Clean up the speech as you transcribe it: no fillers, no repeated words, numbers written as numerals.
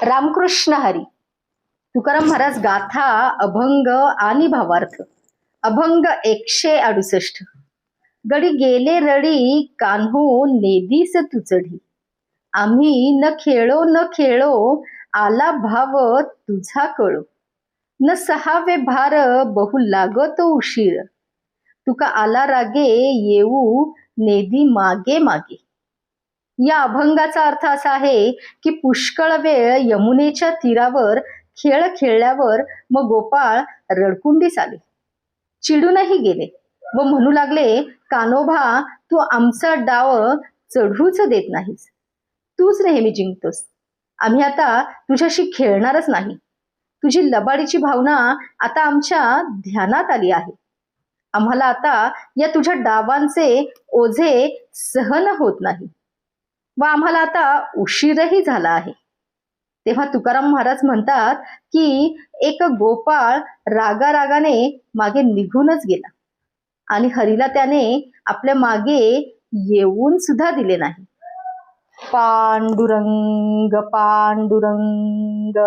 रामकृष्ण हरी. तुकाराम महाराज गाथा अभंग आणि भावार्थ. अभंग 168. गडी गेले रडी कान्हो नेदीस तुचडी. आम्ही न खेळो आला भाव तुझा कळो. न सहावे भार बहु लागत उशीर. तुका आला रागे येऊ नेदी मागे मागे. या अभंगाचा अर्थ असा आहे की पुष्कळ वेळ यमुनेच्या तीरावर खेळ खेळल्यावर मग गोपाळ रडकुंडीस आले, चिडूनही गेले व म्हणू लागले, कान्होबा, तू आमचा डाव चढूच देत नाहीस. तूच नेहमी जिंकतोस. आम्ही आता तुझ्याशी खेळणारच नाही. तुझी लबाडीची भावना आता आमच्या ध्यानात आली आहे. आम्हाला आता या तुझ्या डावांचे ओझे सहन होत नाही व आम्हाला आता उशीरही झाला आहे. तेव्हा तुकाराम महाराज म्हणतात की एक गोपाळ रागारागाने मागे निघूनच गेला आणि हरीला त्याने आपल्या मागे येऊन सुद्धा दिले नाही. पांडुरंग पांडुरंग.